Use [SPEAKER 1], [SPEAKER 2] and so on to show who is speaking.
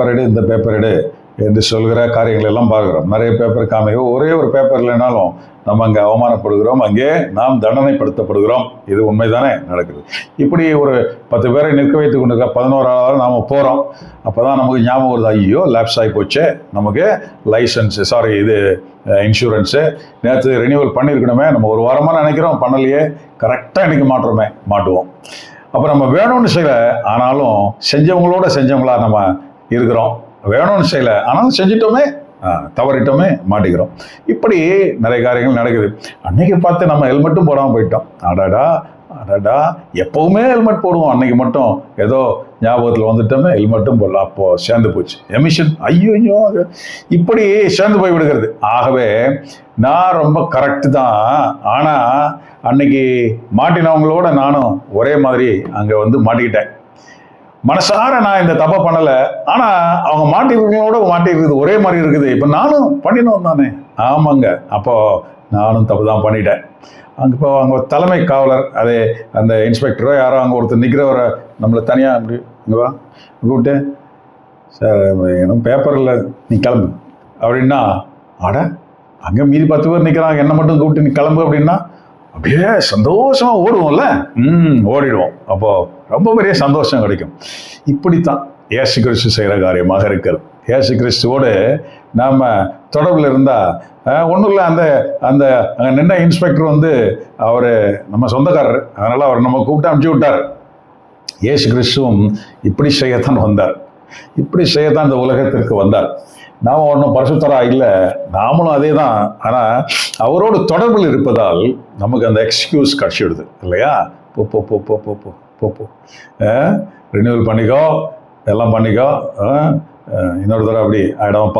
[SPEAKER 1] Paper எடு, இந்த paper எடு என்று சொல்கிற காரியங்கள் எல்லாம் பார்க்கிறோம். நிறைய பேப்பர் காமிக்கிறோம். ஒரே ஒரு பேப்பர் இல்லைனாலும் நம்ம அங்கே அவமானப்படுகிறோம், அங்கே நாம் தண்டனைப்படுத்தப்படுகிறோம். இது உண்மைதானே நடக்குது. இப்படி ஒரு 10 பேரை நிற்க வைத்து கொண்டிருக்க 11ஆவது நாம் போகிறோம். அப்போ தான் நமக்கு ஞாபகம் வருது, ஐயோ லேப்ஸ் ஆகி போச்சு, நமக்கு லைசன்ஸு இன்சூரன்ஸு நேற்று ரினியூவல் பண்ணியிருக்கணுமே, நம்ம ஒரு வாரமாக நினைக்கிறோம் பண்ணலையே, கரெக்டாக இன்றைக்கி மாட்டுவோம். அப்போ நம்ம வேணும்னு செய்யல, ஆனாலும் செஞ்சவங்களா நம்ம இருக்கிறோம். வேணும்னு செய்யல, ஆனாலும் செஞ்சிட்டோமே, தவறிட்டோமே, மாட்டிக்கிறோம். இப்படி நிறைய காரியங்கள் நடக்குது. அன்னைக்கு பார்த்து நம்ம ஹெல்மெட்டும் போடாமல் போயிட்டோம். அடடா எப்பவுமே ஹெல்மெட் போடுவோம், அன்னைக்கு மட்டும் ஏதோ ஞாபகத்தில் வந்துட்டோமே ஹெல்மெட்டும் போடலாம், அப்போது சேர்ந்து போச்சு எமிஷன். ஐயோ இப்படி சேர்ந்து போய் விடுகிறது. ஆகவே நான் ரொம்ப கரெக்டு தான், ஆனால் அன்னைக்கு மாட்டினவங்களோட நானும் ஒரே மாதிரி அங்கே மாட்டிக்கிட்டேன். மனசார நான் இந்த தப்பை பண்ணலை, ஆனால் அவங்க மாட்டிருக்கிறது ஒரே மாதிரி இருக்குது. இப்போ நானும் பண்ணினோம் தானே. ஆமாங்க, அப்போ நானும் தப்பு தான் பண்ணிட்டேன். அங்கே தலைமை காவலர், அதே அந்த இன்ஸ்பெக்டரோ யாரோ அங்கே ஒருத்தர் நிற்கிறவரை நம்மளை தனியாக அப்படி இங்கே வா கூப்பிட்டு, சார் எனக்கு பேப்பரில் நீ கிளம்பு அப்படின்னா, அங்கே மீதி 10 பேர் நிற்கிறாங்க, என்னை மட்டும் கூப்பிட்டு நீ கிளம்பு அப்படின்னா அப்படியே சந்தோஷமாக ஓடுவோம்ல. ஓடிடுவோம். அப்போது ரொம்ப பெரிய சந்தோஷம் கிடைக்கும். இப்படித்தான் இயேசு கிறிஸ்து செய்கிற காரியமாக இருக்கிறது. இயேசு கிறிஸ்துவோடு நாம் தொடர்பில் இருந்தால் ஒன்றும் இல்லை, அந்த அங்கே நின்ன இன்ஸ்பெக்டர் அவர் நம்ம சொந்தக்காரர், அதனால் அவர் நம்ம கூப்பிட்டு அனுப்பிச்சி விட்டார். இயேசு கிறிஸ்துவும் இப்படி செய்யத்தான் வந்தார், இப்படி செய்யத்தான் இந்த உலகத்திற்கு வந்தார். நாம் ஒன்றும் பரிசுத்தரா இல்லை, நாமளும் அதே தான். ஆனால் அவரோடு தொடர்பில் இருப்பதால் நமக்கு அந்த எக்ஸ்கியூஸ் கிடச்சிடுது இல்லையா? போ ரினியூவல் பண்ணிக்கோ, எல்லாம் பண்ணிக்கோ, இன்னொரு தடவை அப்படி ஆகிடும்.